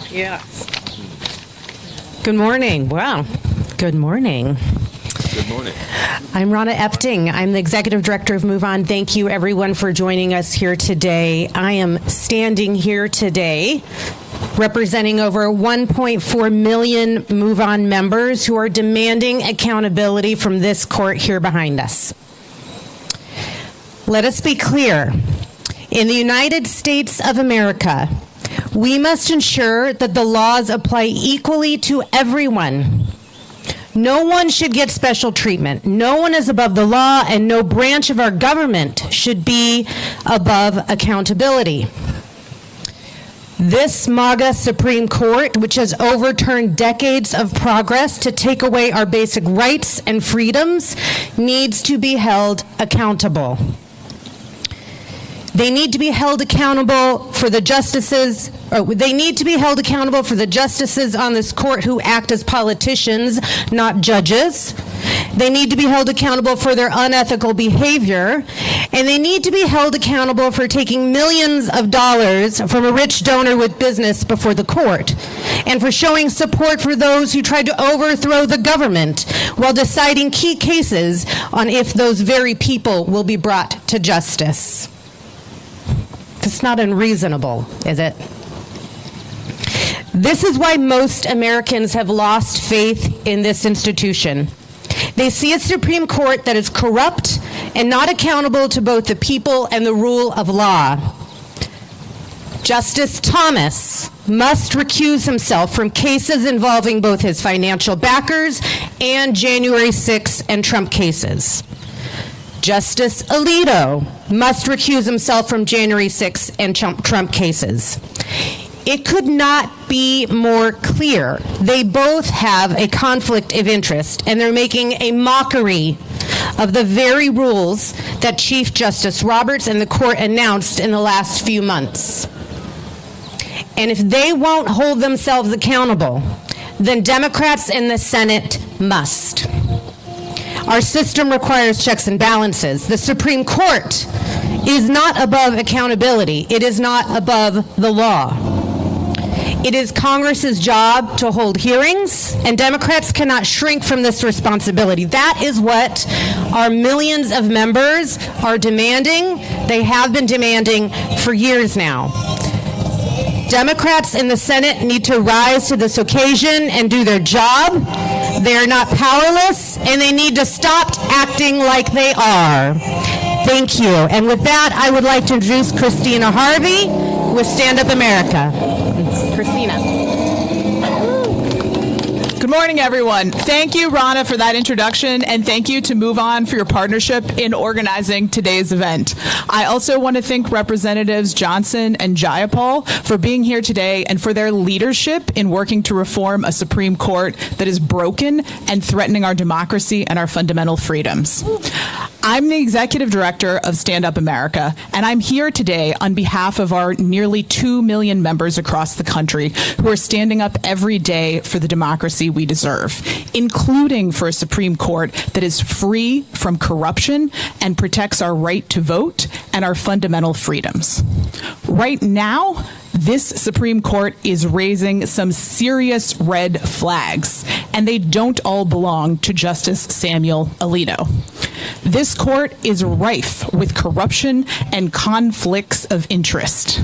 Yes. Good morning. Wow. Good morning. Good morning. I'm Ronna Epting. I'm the Executive Director of Move On. Thank you, everyone, for joining us here today. I am standing here today representing over 1.4 million Move On members who are demanding accountability from this court here behind us. Let us be clear. In the United States of America, we must ensure that the laws apply equally to everyone. No one should get special treatment. No one is above the law, and no branch of our government should be above accountability. This MAGA Supreme Court, which has overturned decades of progress to take away our basic rights and freedoms, needs to be held accountable. They need to be held accountable for the justices. They need to be held accountable for the justices on this court who act as politicians, not judges. They need to be held accountable for their unethical behavior, and they need to be held accountable for taking millions of dollars from a rich donor with business before the court, and for showing support for those who tried to overthrow the government while deciding key cases on if those very people will be brought to justice. It's not unreasonable, is it? This is why most Americans have lost faith in this institution. They see a Supreme Court that is corrupt and not accountable to both the people and the rule of law. Justice Thomas must recuse himself from cases involving both his financial backers and January 6th and Trump cases. Justice Alito must recuse himself from January 6th and Trump cases. It could not be more clear. They both have a conflict of interest, and they're making a mockery of the very rules that Chief Justice Roberts and the court announced in the last few months. And if they won't hold themselves accountable, then Democrats in the Senate must. Our system requires checks and balances. The Supreme Court is not above accountability. It is not above the law. It is Congress's job to hold hearings, and Democrats cannot shrink from this responsibility. That is what our millions of members are demanding. They have been demanding for years now. Democrats in the Senate need to rise to this occasion and do their job. They are not powerless, and they need to stop acting like they are. Thank you. And with that, I would like to introduce Christina Harvey with Stand Up America. Christina. Good morning, everyone. Thank you, Ronna, for that introduction, and thank you to Move On for your partnership in organizing today's event. I also want to thank Representatives Johnson and Jayapal for being here today and for their leadership in working to reform a Supreme Court that is broken and threatening our democracy and our fundamental freedoms. I'm the Executive Director of Stand Up America, and I'm here today on behalf of our nearly 2 million members across the country who are standing up every day for the democracy we deserve, including for a Supreme Court that is free from corruption and protects our right to vote and our fundamental freedoms. Right now, this Supreme Court is raising some serious red flags, and they don't all belong to Justice Samuel Alito. This court is rife with corruption and conflicts of interest,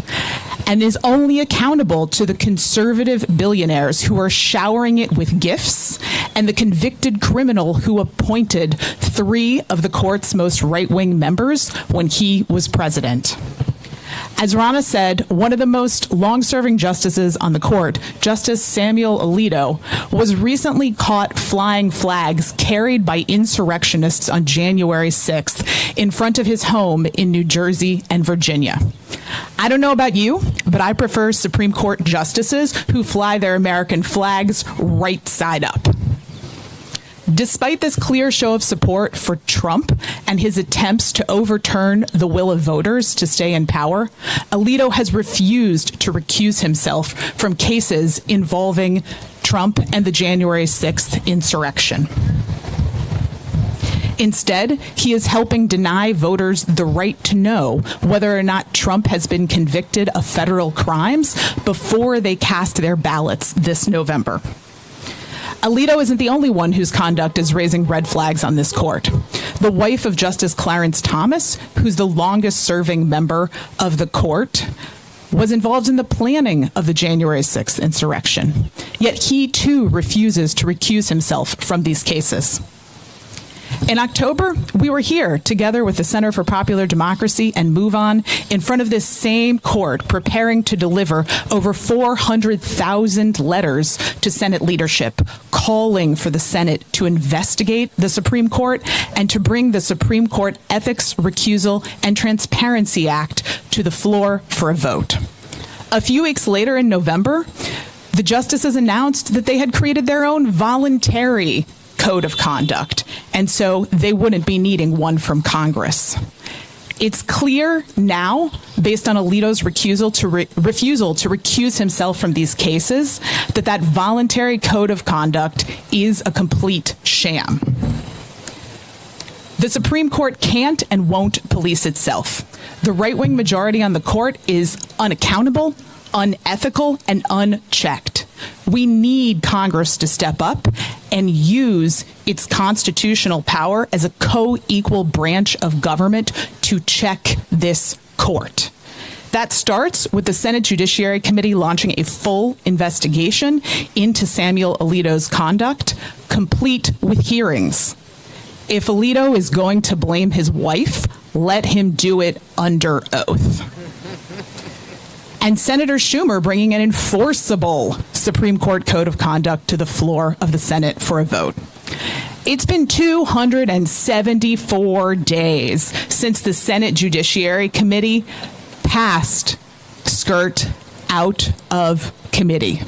and is only accountable to the conservative billionaires who are showering it with gifts and the convicted criminal who appointed 3 of the court's most right-wing members when he was president. As Ronna said, one of the most long-serving justices on the court, Justice Samuel Alito, was recently caught flying flags carried by insurrectionists on January 6th in front of his home in New Jersey and Virginia. I don't know about you, but I prefer Supreme Court justices who fly their American flags right side up. Despite this clear show of support for Trump and his attempts to overturn the will of voters to stay in power, Alito has refused to recuse himself from cases involving Trump and the January 6th insurrection. Instead, he is helping deny voters the right to know whether or not Trump has been convicted of federal crimes before they cast their ballots this November. Alito isn't the only one whose conduct is raising red flags on this court. The wife of Justice Clarence Thomas, who's the longest-serving member of the court, was involved in the planning of the January 6th insurrection. Yet he, too, refuses to recuse himself from these cases. In October, we were here together with the Center for Popular Democracy and Move On in front of this same court, preparing to deliver over 400,000 letters to Senate leadership, calling for the Senate to investigate the Supreme Court and to bring the Supreme Court Ethics, Recusal, and Transparency Act to the floor for a vote. A few weeks later in November, the justices announced that they had created their own voluntary code of conduct, and so they wouldn't be needing one from Congress. It's clear now, based on Alito's refusal to recuse himself from these cases, that that voluntary code of conduct is a complete sham. The Supreme Court can't and won't police itself. The right-wing majority on the court is unaccountable, unethical, and unchecked. We need Congress to step up and use its constitutional power as a co-equal branch of government to check this court. That starts with the Senate Judiciary Committee launching a full investigation into Samuel Alito's conduct, complete with hearings. If Alito is going to blame his wife, let him do it under oath. And Senator Schumer bringing an enforceable Supreme Court code of conduct to the floor of the Senate for a vote. It's been 274 days since the Senate Judiciary Committee passed skirt out of committee.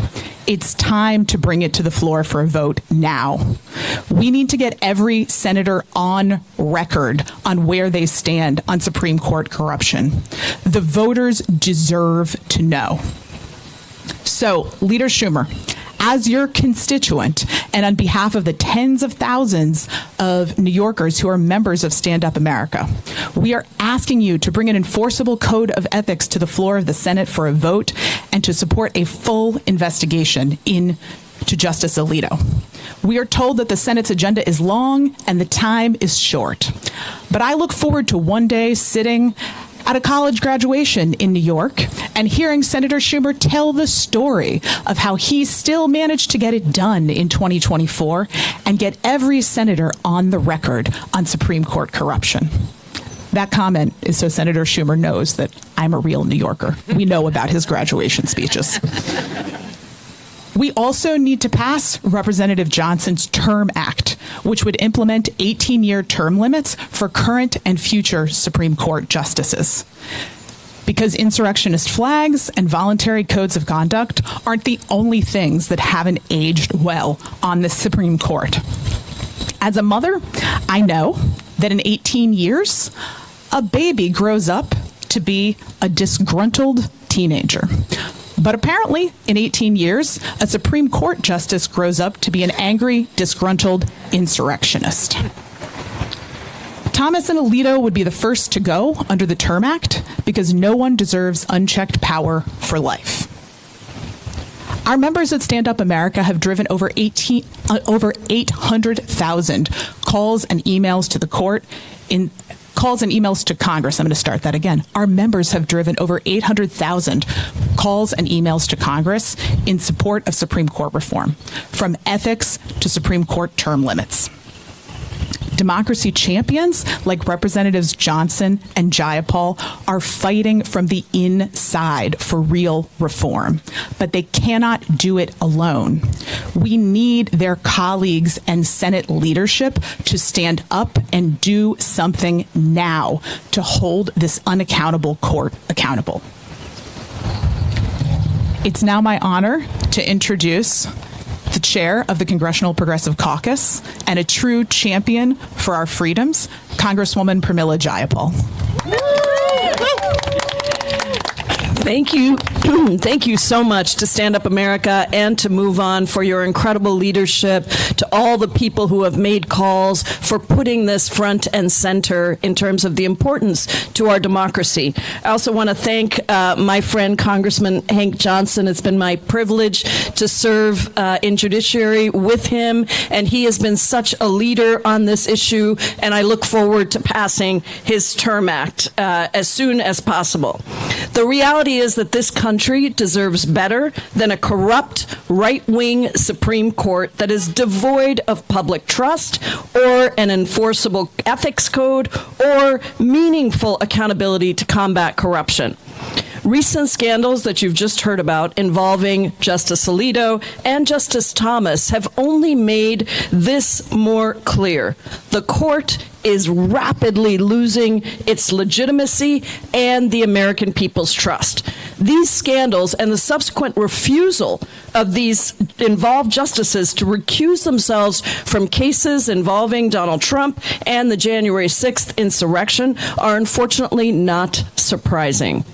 It's time to bring it to the floor for a vote now. We need to get every senator on record on where they stand on Supreme Court corruption. The voters deserve to know. So, Leader Schumer, as your constituent and on behalf of the tens of thousands of New Yorkers who are members of Stand Up America, we are asking you to bring an enforceable code of ethics to the floor of the Senate for a vote and to support a full investigation into Justice Alito. We are told that the Senate's agenda is long and the time is short. But I look forward to one day sitting at a college graduation in New York and hearing Senator Schumer tell the story of how he still managed to get it done in 2024 and get every senator on the record on Supreme Court corruption. That comment is so Senator Schumer knows that I'm a real New Yorker. We know about his graduation speeches. We also need to pass Representative Johnson's Term Act, which would implement 18-year term limits for current and future Supreme Court justices. Because insurrectionist flags and voluntary codes of conduct aren't the only things that haven't aged well on the Supreme Court. As a mother, I know that in 18 years, a baby grows up to be a disgruntled teenager. But apparently, in 18 years, a Supreme Court justice grows up to be an angry, disgruntled insurrectionist. Thomas and Alito would be the first to go under the Term Act because no one deserves unchecked power for life. Our members at Stand Up America have driven over 800,000 calls and emails to the court calls and emails to Congress. I'm going to start that again. Our members have driven over 800,000 calls and emails to Congress in support of Supreme Court reform, from ethics to Supreme Court term limits. Democracy champions like Representatives Johnson and Jayapal are fighting from the inside for real reform, but they cannot do it alone. We need their colleagues and Senate leadership to stand up and do something now to hold this unaccountable court accountable. It's now my honor to introduce the chair of the Congressional Progressive Caucus and a true champion for our freedoms, Congresswoman Pramila Jayapal. Thank you. Thank you so much to Stand Up America and to Move On for your incredible leadership, to all the people who have made calls for putting this front and center in terms of the importance to our democracy. I also want to thank my friend Congressman Hank Johnson. It's been my privilege to serve in judiciary with him, and he has been such a leader on this issue, and I look forward to passing his term act as soon as possible. The reality is that this country deserves better than a corrupt right-wing Supreme Court that is devoid of public trust or an enforceable ethics code or meaningful accountability to combat corruption. Recent scandals that you've just heard about involving Justice Alito and Justice Thomas have only made this more clear. The court is rapidly losing its legitimacy and the American people's trust. These scandals and the subsequent refusal of these involved justices to recuse themselves from cases involving Donald Trump and the January 6th insurrection are unfortunately not surprising.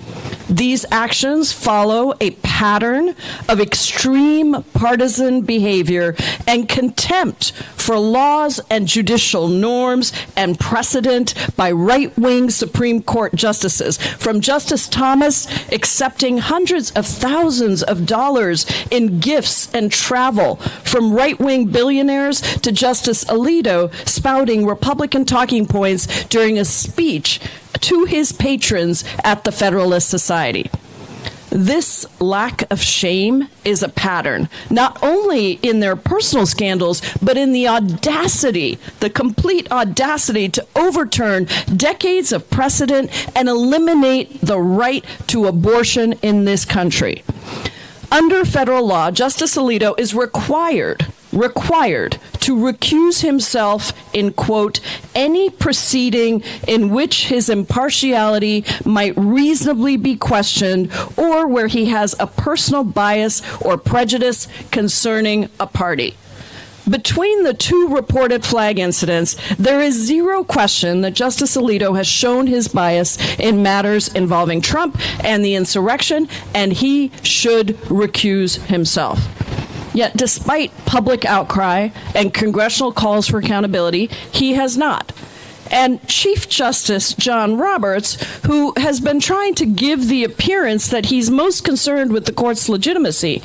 These actions follow a pattern of extreme partisan behavior and contempt for laws and judicial norms and precedent by right-wing Supreme Court justices, from Justice Thomas accepting hundreds of thousands of dollars in gifts and travel from right-wing billionaires to Justice Alito spouting Republican talking points during a speech to his patrons at the Federalist Society. This lack of shame is a pattern, not only in their personal scandals, but in the audacity, the complete audacity to overturn decades of precedent and eliminate the right to abortion in this country. Under federal law, Justice Alito is required to recuse himself in, quote, any proceeding in which his impartiality might reasonably be questioned or where he has a personal bias or prejudice concerning a party. Between the two reported flag incidents, there is zero question that Justice Alito has shown his bias in matters involving Trump and the insurrection, and he should recuse himself. Yet, despite public outcry and congressional calls for accountability, he has not. And Chief Justice John Roberts, who has been trying to give the appearance that he's most concerned with the court's legitimacy,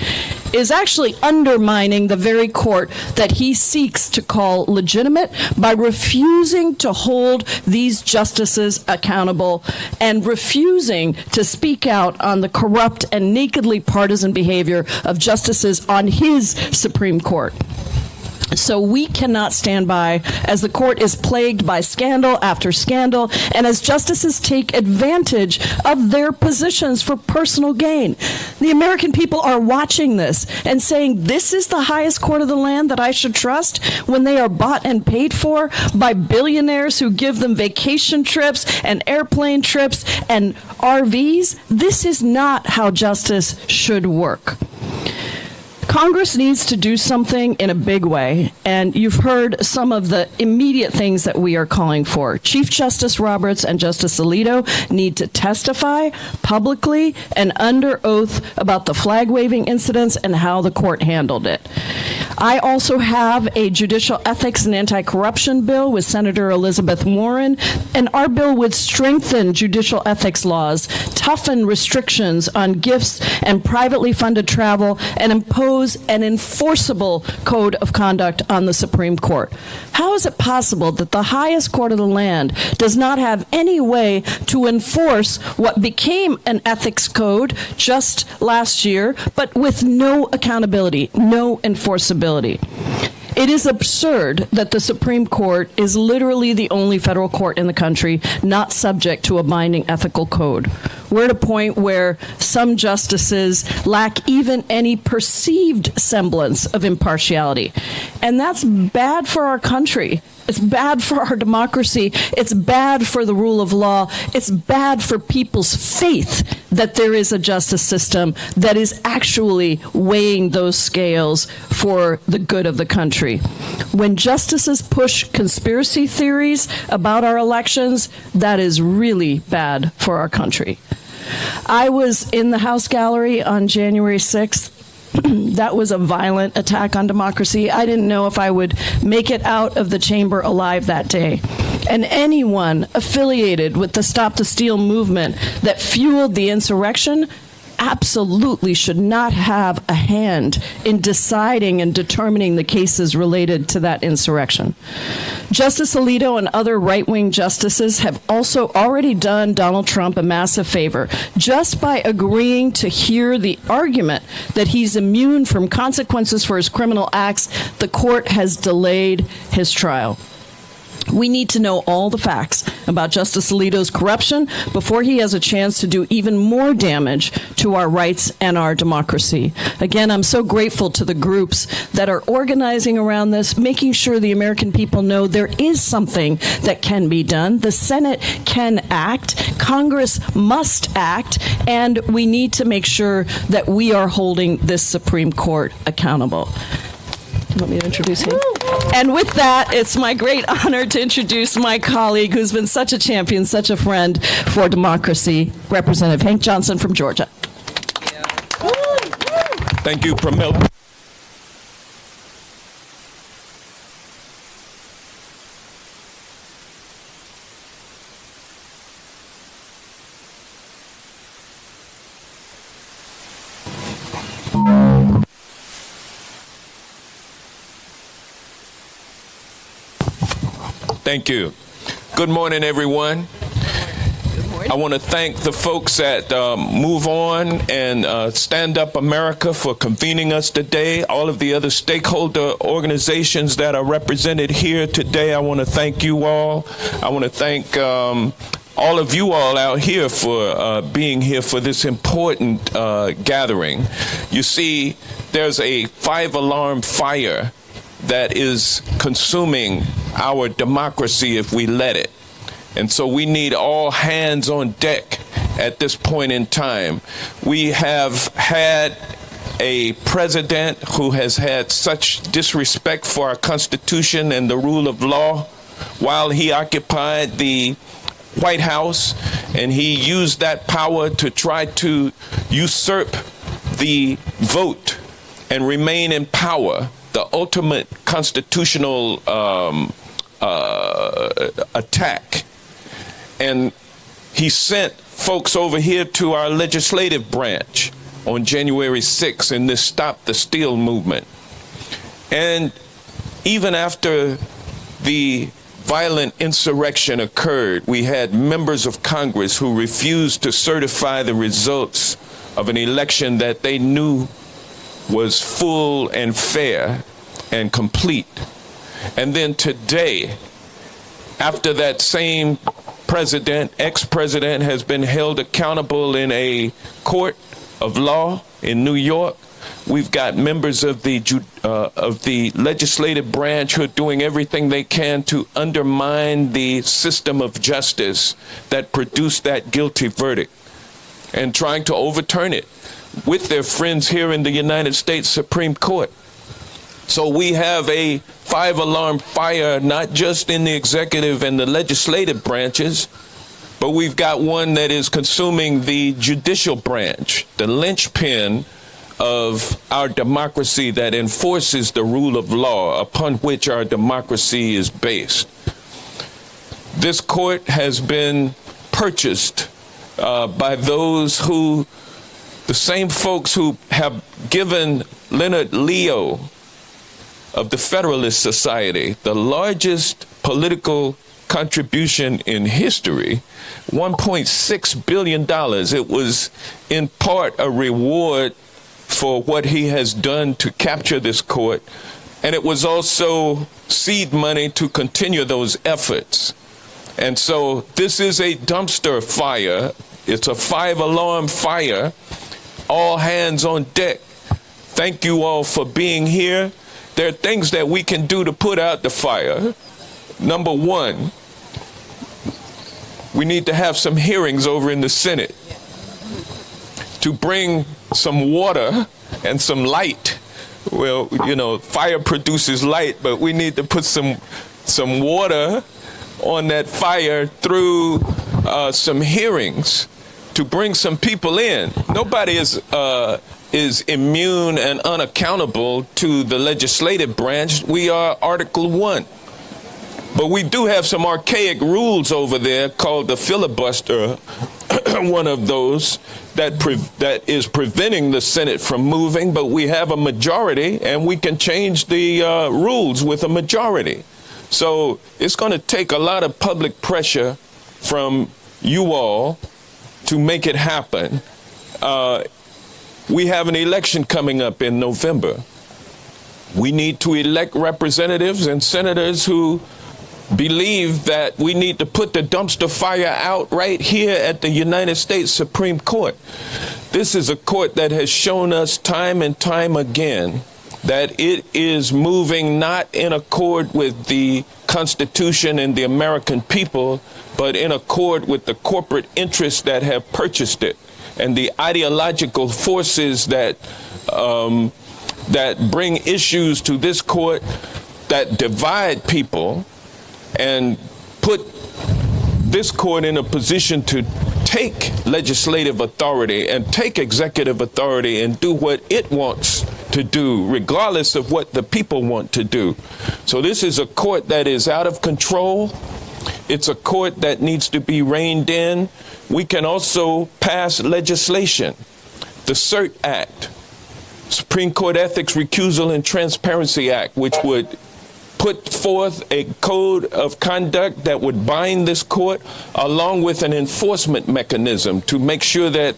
is actually undermining the very court that he seeks to call legitimate by refusing to hold these justices accountable and refusing to speak out on the corrupt and nakedly partisan behavior of justices on his Supreme Court. So we cannot stand by as the court is plagued by scandal after scandal and as justices take advantage of their positions for personal gain. The American people are watching this and saying, this is the highest court of the land that I should trust, when they are bought and paid for by billionaires who give them vacation trips and airplane trips and RVs. This is not how justice should work. Congress needs to do something in a big way, and you've heard some of the immediate things that we are calling for. Chief Justice Roberts and Justice Alito need to testify publicly and under oath about the flag-waving incidents and how the court handled it. I also have a judicial ethics and anti-corruption bill with Senator Elizabeth Warren, and our bill would strengthen judicial ethics laws, toughen restrictions on gifts and privately funded travel, and impose an enforceable code of conduct on the Supreme Court. How is it possible that the highest court of the land does not have any way to enforce what became an ethics code just last year, but with no accountability, no enforceability? It is absurd that the Supreme Court is literally the only federal court in the country not subject to a binding ethical code. We're at a point where some justices lack even any perceived semblance of impartiality. And that's bad for our country. It's bad for our democracy. It's bad for the rule of law. It's bad for people's faith that there is a justice system that is actually weighing those scales for the good of the country. When justices push conspiracy theories about our elections, that is really bad for our country. I was in the House gallery on January 6th. That was a violent attack on democracy. I didn't know if I would make it out of the chamber alive that day. And anyone affiliated with the Stop the Steal movement that fueled the insurrection absolutely should not have a hand in deciding and determining the cases related to that insurrection. Justice Alito and other right-wing justices have also already done Donald Trump a massive favor just by agreeing to hear the argument that he's immune from consequences for his criminal acts. The court has delayed his trial. We need to know all the facts about Justice Alito's corruption before he has a chance to do even more damage to our rights and our democracy. Again, I'm so grateful to the groups that are organizing around this, making sure the American people know there is something that can be done. The Senate can act, Congress must act, and we need to make sure that we are holding this Supreme Court accountable. You want me to introduce him? And with that, it's my great honor to introduce my colleague who's been such a champion, such a friend for democracy, Representative Hank Johnson from Georgia. Thank you, Pramila. Thank you. Good morning, everyone. I want to thank the folks at Move On and Stand Up America for convening us today. All of the other stakeholder organizations that are represented here today, I want to thank you all. I want to thank all of you all out here for being here for this important gathering. You see, there's a 5-alarm fire that is consuming our democracy if we let it. And so we need all hands on deck at this point in time. We have had a president who has had such disrespect for our Constitution and the rule of law while he occupied the White House, and he used that power to try to usurp the vote and remain in power, the ultimate constitutional attack. And he sent folks over here to our legislative branch on January 6th in this Stop the Steal movement. And even after the violent insurrection occurred, we had members of Congress who refused to certify the results of an election that they knew was full and fair and complete. And then today, after that same president, ex-president, has been held accountable in a court of law in New York, we've got members of the legislative branch who are doing everything they can to undermine the system of justice that produced that guilty verdict and trying to overturn it with their friends here in the United States Supreme Court. So we have a 5-alarm fire, not just in the executive and the legislative branches, but we've got one that is consuming the judicial branch, the linchpin of our democracy that enforces the rule of law upon which our democracy is based. This court has been purchased by those who, the same folks who have given Leonard Leo of the Federalist Society, the largest political contribution in history, $1.6 billion. It was in part a reward for what he has done to capture this court, and it was also seed money to continue those efforts. And so this is a dumpster fire. It's a 5-alarm fire. All hands on deck. Thank you all for being here. There are things that we can do to put out the fire. Number one, we need to have some hearings over in the Senate to bring some water and some light. Well, you know, fire produces light, but we need to put some water on that fire through some hearings to bring some people in. Nobody is immune and unaccountable to the legislative branch. We are Article 1. But we do have some archaic rules over there called the filibuster, one of those that is preventing the Senate from moving, but we have a majority and we can change the rules with a majority. So it's going to take a lot of public pressure from you all to make it happen. We have an election coming up in November. We need to elect representatives and senators who believe that we need to put the dumpster fire out right here at the United States Supreme Court. This is a court that has shown us time and time again that it is moving not in accord with the Constitution and the American people, but in accord with the corporate interests that have purchased it and the ideological forces that bring issues to this court that divide people and put this court in a position to take legislative authority and take executive authority and do what it wants to do, regardless of what the people want to do. So this is a court that is out of control. It's a court that needs to be reined in. We can also pass legislation, the CERT Act, Supreme Court Ethics, Recusal, and Transparency Act, which would put forth a code of conduct that would bind this court, along with an enforcement mechanism to make sure that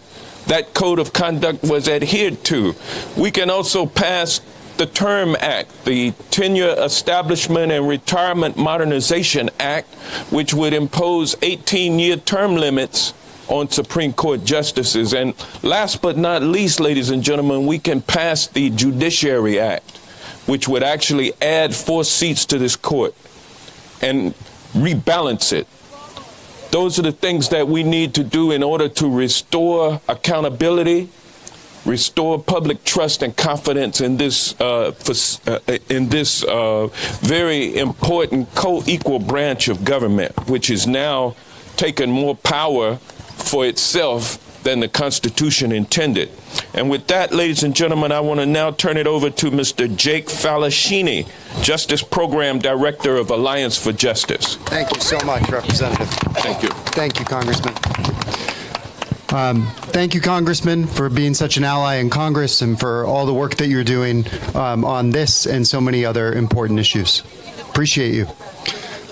that code of conduct was adhered to. We can also pass the Term Act, the Tenure Establishment and Retirement Modernization Act, which would impose 18-year term limits on Supreme Court justices. And last but not least, ladies and gentlemen, we can pass the Judiciary Act, which would actually add 4 seats to this court and rebalance it. Those are the things that we need to do in order to restore accountability, restore public trust and confidence in this very important co-equal branch of government, which is now taken more power for itself than the Constitution intended. And with that, ladies and gentlemen, I want to now turn it over to Mr. Jake Falashini, Justice Program Director of Alliance for Justice. Thank you so much, Representative. Thank you. Thank you, Congressman. Thank you, Congressman, for being such an ally in Congress and for all the work that you're doing on this and so many other important issues. Appreciate you.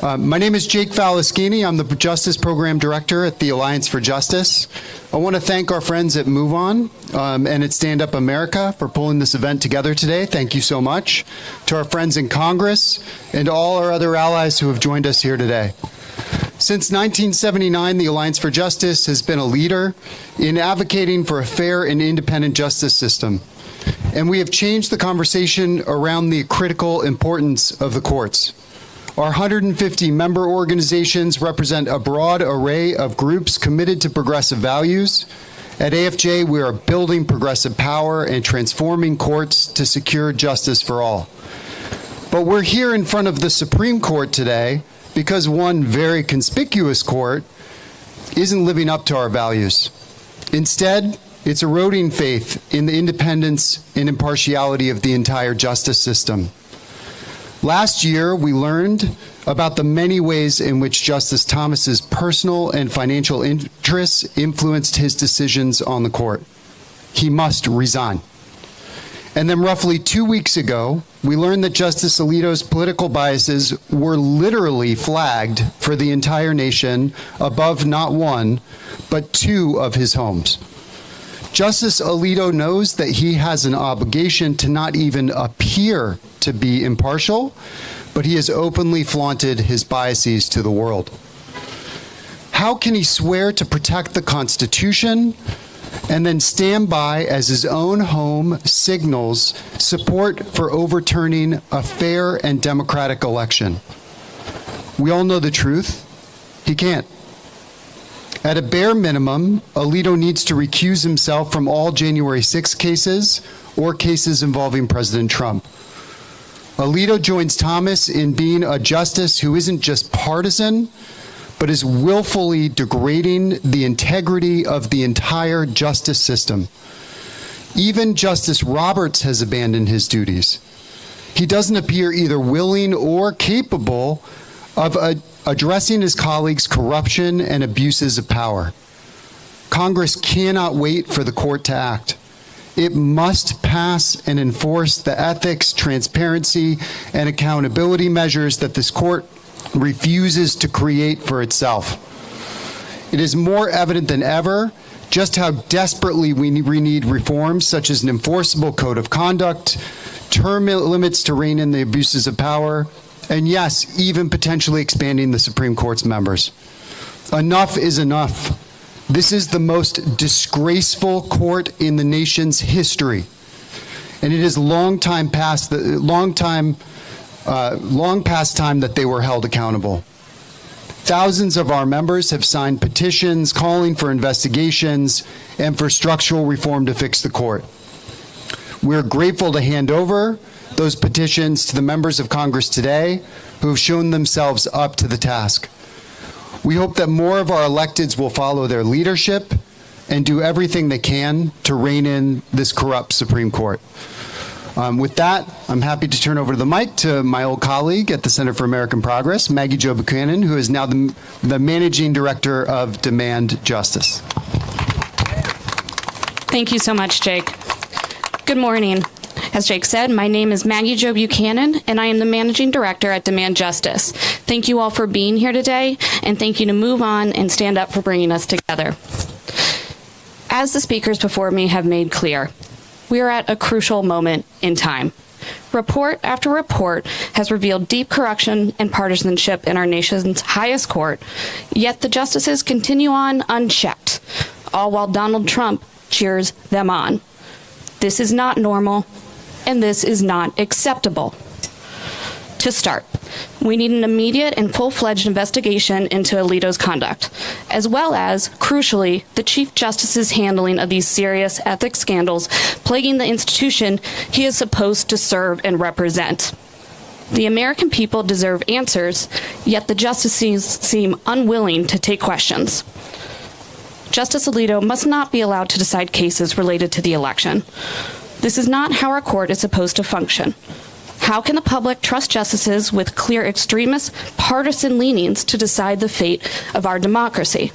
My name is Jake Falaschini. I'm the Justice Program Director at the Alliance for Justice. I want to thank our friends at Move On and at Stand Up America for pulling this event together today. Thank you so much. To our friends in Congress and all our other allies who have joined us here today. Since 1979, the Alliance for Justice has been a leader in advocating for a fair and independent justice system. And we have changed the conversation around the critical importance of the courts. Our 150 member organizations represent a broad array of groups committed to progressive values. At AFJ, we are building progressive power and transforming courts to secure justice for all. But we're here in front of the Supreme Court today because one very conspicuous court isn't living up to our values. Instead, it's eroding faith in the independence and impartiality of the entire justice system. Last year, we learned about the many ways in which Justice Thomas's personal and financial interests influenced his decisions on the court. He must resign. And then roughly 2 weeks ago, we learned that Justice Alito's political biases were literally flagged for the entire nation above not one, but 2 of his homes. Justice Alito knows that he has an obligation to not even appear to be impartial, but he has openly flaunted his biases to the world. How can he swear to protect the Constitution and then stand by as his own home signals support for overturning a fair and democratic election? We all know the truth. He can't. At a bare minimum, Alito needs to recuse himself from all January 6 cases or cases involving President Trump. Alito joins Thomas in being a justice who isn't just partisan, but is willfully degrading the integrity of the entire justice system. Even Justice Roberts has abandoned his duties. He doesn't appear either willing or capable of addressing his colleagues' corruption and abuses of power. Congress cannot wait for the court to act. It must pass and enforce the ethics, transparency, and accountability measures that this court refuses to create for itself. It is more evident than ever just how desperately we need reforms such as an enforceable code of conduct, term limits to rein in the abuses of power, and yes, even potentially expanding the Supreme Court's members. Enough is enough. This is the most disgraceful court in the nation's history, and it is long past time that they were held accountable. Thousands of our members have signed petitions calling for investigations and for structural reform to fix the court. We're grateful to hand over those petitions to the members of Congress today who have shown themselves up to the task. We hope that more of our electeds will follow their leadership and do everything they can to rein in this corrupt Supreme Court. With that, I'm happy to turn over the mic to my old colleague at the Center for American Progress, Maggie Jo Buchanan, who is now the Managing Director of Demand Justice. Thank you so much, Jake. Good morning. As Jake said, my name is Maggie Jo Buchanan, and I am the Managing Director at Demand Justice. Thank you all for being here today, and thank you to Move On and Stand Up for bringing us together. As the speakers before me have made clear, we are at a crucial moment in time. Report after report has revealed deep corruption and partisanship in our nation's highest court, yet the justices continue on unchecked, all while Donald Trump cheers them on. This is not normal, and this is not acceptable. To start, we need an immediate and full-fledged investigation into Alito's conduct, as well as, crucially, the Chief Justice's handling of these serious ethics scandals plaguing the institution he is supposed to serve and represent. The American people deserve answers, yet the justices seem unwilling to take questions. Justice Alito must not be allowed to decide cases related to the election. This is not how our court is supposed to function. How can the public trust justices with clear extremist, partisan leanings to decide the fate of our democracy?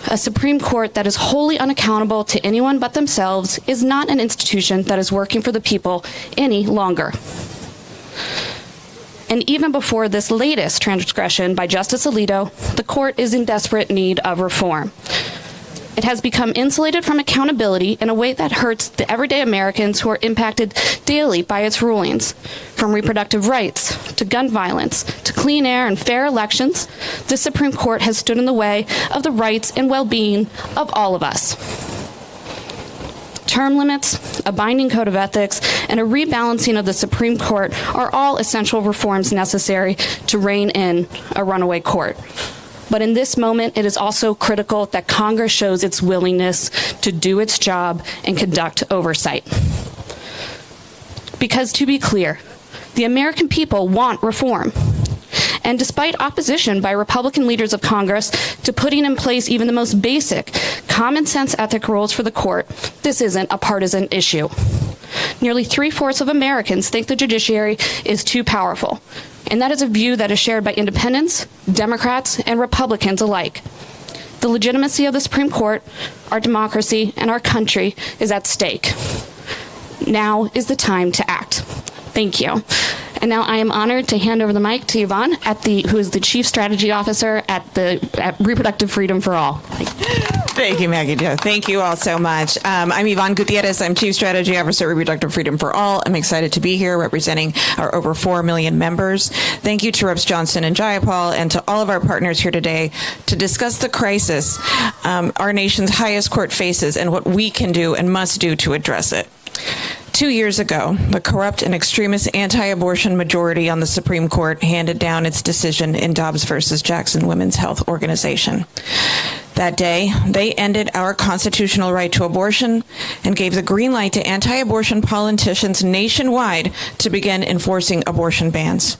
A Supreme Court that is wholly unaccountable to anyone but themselves is not an institution that is working for the people any longer. And even before this latest transgression by Justice Alito, the court is in desperate need of reform. It has become insulated from accountability in a way that hurts the everyday Americans who are impacted daily by its rulings. From reproductive rights, to gun violence, to clean air and fair elections, the Supreme Court has stood in the way of the rights and well-being of all of us. Term limits, a binding code of ethics, and a rebalancing of the Supreme Court are all essential reforms necessary to rein in a runaway court. But in this moment, it is also critical that Congress shows its willingness to do its job and conduct oversight. Because to be clear, the American people want reform. And despite opposition by Republican leaders of Congress to putting in place even the most basic, common sense ethic rules for the court, this isn't a partisan issue. Nearly 3/4 of Americans think the judiciary is too powerful. And that is a view that is shared by independents, Democrats, and Republicans alike. The legitimacy of the Supreme Court, our democracy, and our country is at stake. Now is the time to act. Thank you. And now I am honored to hand over the mic to Yvonne, who is the Chief Strategy Officer at Reproductive Freedom for All. Thank you, Maggie Jo. Thank you all so much. I'm Yvonne Gutierrez. I'm Chief Strategy Officer at Reproductive Freedom for All. I'm excited to be here representing our over 4 million members. Thank you to Reps Johnson and Jayapal and to all of our partners here today to discuss the crisis our nation's highest court faces and what we can do and must do to address it. 2 years ago, the corrupt and extremist anti-abortion majority on the Supreme Court handed down its decision in Dobbs versus Jackson Women's Health Organization. That day, they ended our constitutional right to abortion and gave the green light to anti-abortion politicians nationwide to begin enforcing abortion bans.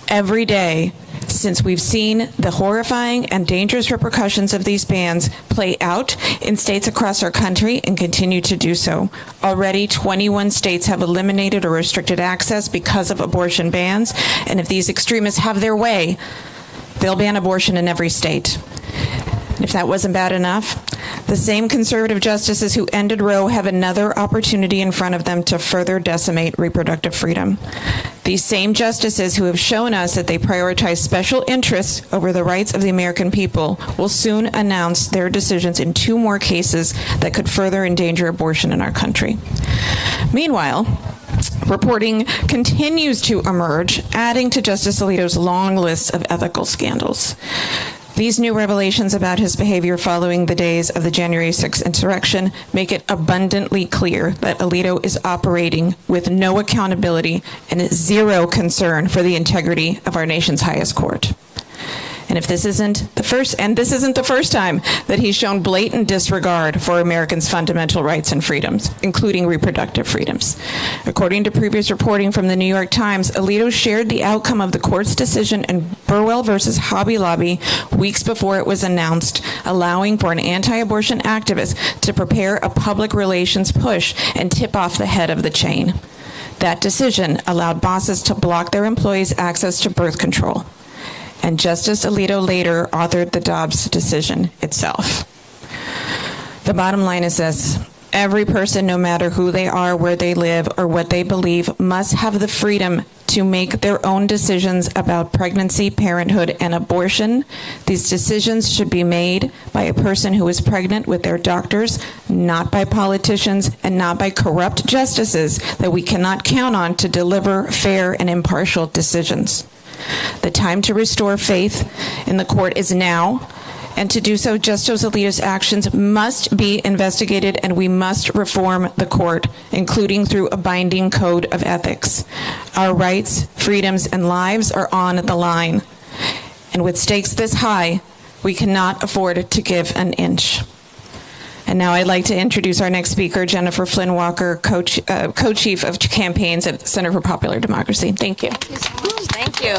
every day since we've seen the horrifying and dangerous repercussions of these bans play out in states across our country and continue to do so. Already, 21 states have eliminated or restricted access because of abortion bans, and if these extremists have their way, they'll ban abortion in every state. And if that wasn't bad enough, the same conservative justices who ended Roe have another opportunity in front of them to further decimate reproductive freedom. These same justices who have shown us that they prioritize special interests over the rights of the American people will soon announce their decisions in 2 more cases that could further endanger abortion in our country. Meanwhile, reporting continues to emerge, adding to Justice Alito's long list of ethical scandals. These new revelations about his behavior following the days of the January 6th insurrection make it abundantly clear that Alito is operating with no accountability and zero concern for the integrity of our nation's highest court. And if this isn't the first time that he's shown blatant disregard for Americans' fundamental rights and freedoms, including reproductive freedoms. According to previous reporting from the New York Times, Alito shared the outcome of the court's decision in Burwell versus Hobby Lobby weeks before it was announced, allowing for an anti-abortion activist to prepare a public relations push and tip off the head of the chain. That decision allowed bosses to block their employees' access to birth control. And Justice Alito later authored the Dobbs decision itself. The bottom line is this: every person, no matter who they are, where they live, or what they believe, must have the freedom to make their own decisions about pregnancy, parenthood, and abortion. These decisions should be made by a person who is pregnant with their doctors, not by politicians and not by corrupt justices that we cannot count on to deliver fair and impartial decisions. The time to restore faith in the court is now, and to do so, Justice Alito's actions must be investigated, and we must reform the court, including through a binding code of ethics. Our rights, freedoms, and lives are on the line. And with stakes this high, we cannot afford to give an inch. And now I'd like to introduce our next speaker, Jennifer Flynn Walker, co-chief of campaigns at Center for Popular Democracy. Thank you. Thank you.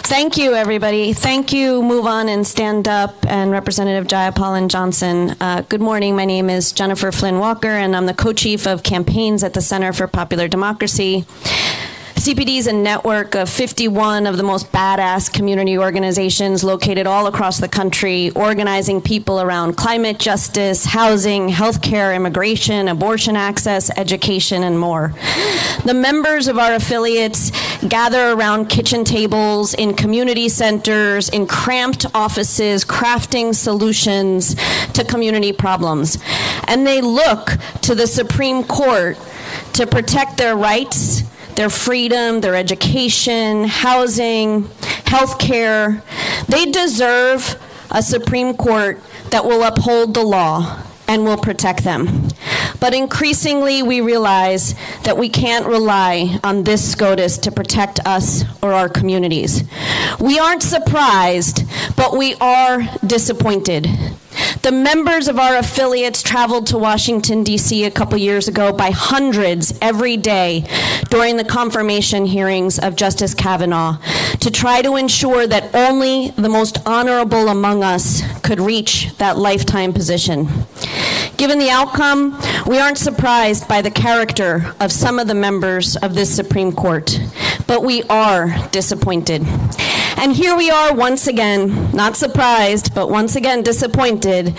Thank you, everybody. Thank you, Move On and Stand Up, and Representative Jayapal and Johnson. Good morning. My name is Jennifer Flynn Walker, and I'm the co-chief of campaigns at the Center for Popular Democracy. CPD is a network of 51 of the most badass community organizations located all across the country, organizing people around climate justice, housing, healthcare, immigration, abortion access, education, and more. The members of our affiliates gather around kitchen tables, in community centers, in cramped offices, crafting solutions to community problems. And they look to the Supreme Court to protect their rights, their freedom, their education, housing, health care. They deserve a Supreme Court that will uphold the law and will protect them. But increasingly, we realize that we can't rely on this SCOTUS to protect us or our communities. We aren't surprised, but we are disappointed. The members of our affiliates traveled to Washington, D.C. a couple years ago by hundreds every day during the confirmation hearings of Justice Kavanaugh to try to ensure that only the most honorable among us could reach that lifetime position. Given the outcome, we aren't surprised by the character of some of the members of this Supreme Court, but we are disappointed. And here we are once again, not surprised, but once again disappointed.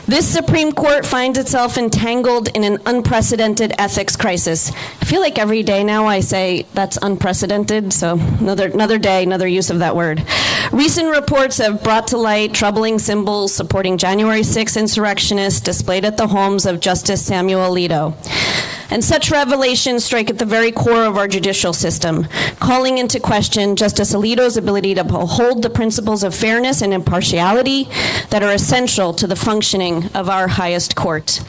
This Supreme Court finds itself entangled in an unprecedented ethics crisis. I feel like every day now I say that's unprecedented, so another day, another use of that word. Recent reports have brought to light troubling symbols supporting January 6 insurrectionists displayed at the homes of Justice Samuel Alito. And such revelations strike at the very core of our judicial system, calling into question Justice Alito's ability to uphold the principles of fairness and impartiality that are essential to the functioning of our highest court.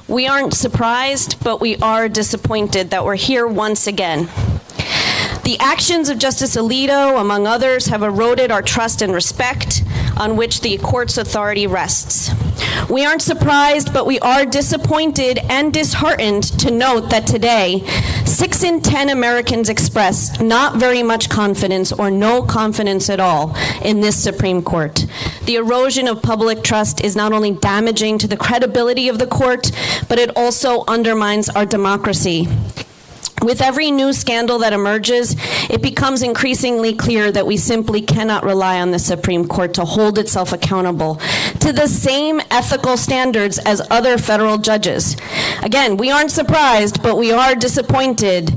We aren't surprised, but we are disappointed that we're here once again. The actions of Justice Alito, among others, have eroded our trust and respect on which the court's authority rests. We aren't surprised, but we are disappointed and disheartened to note that today, 6 in 10 Americans express not very much confidence or no confidence at all in this Supreme Court. The erosion of public trust is not only damaging to the credibility of the court, but it also undermines our democracy. With every new scandal that emerges, it becomes increasingly clear that we simply cannot rely on the Supreme Court to hold itself accountable to the same ethical standards as other federal judges. Again, we aren't surprised, but we are disappointed,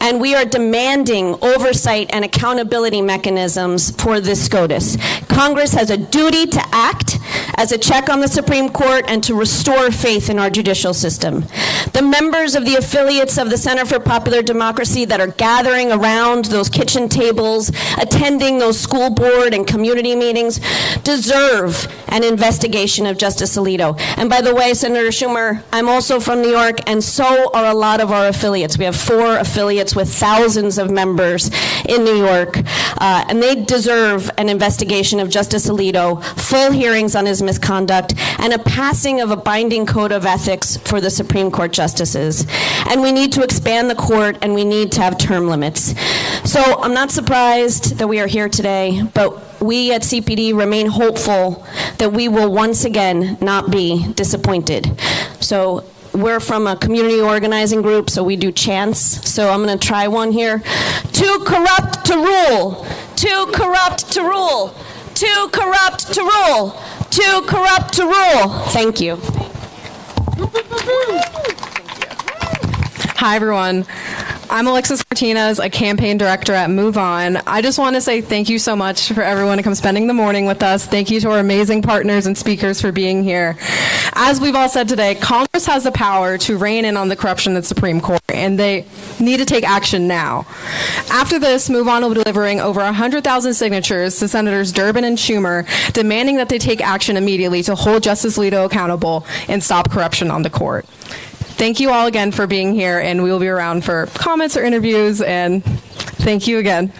and we are demanding oversight and accountability mechanisms for this SCOTUS. Congress has a duty to act as a check on the Supreme Court and to restore faith in our judicial system. The members of the affiliates of the Center for Popular Democracy that are gathering around those kitchen tables, attending those school board and community meetings, deserve an investigation of Justice Alito. And by the way, Senator Schumer, I'm also from New York, and so are a lot of our affiliates. We have 4 affiliates with thousands of members in New York, and they deserve an investigation of Justice Alito, full hearings on his misconduct, and a passing of a binding code of ethics for the Supreme Court justices. And we need to expand the court, and we need to have term limits. So I'm not surprised that we are here today, but we at CPD remain hopeful that we will once again not be disappointed. So we're from a community organizing group, so we do chants. So I'm going to try one here. Too corrupt to rule. Too corrupt to rule. Too corrupt to rule. Too corrupt to rule. Thank you. Hi, everyone. I'm Alexis Martinez, a campaign director at Move On. I just want to say thank you so much for everyone to come spending the morning with us. Thank you to our amazing partners and speakers for being here. As we've all said today, Congress has the power to rein in on the corruption in the Supreme Court, and they need to take action now. After this, Move On will be delivering over 100,000 signatures to Senators Durbin and Schumer, demanding that they take action immediately to hold Justice Alito accountable and stop corruption on the court. Thank you all again for being here, and we will be around for comments or interviews, and thank you again.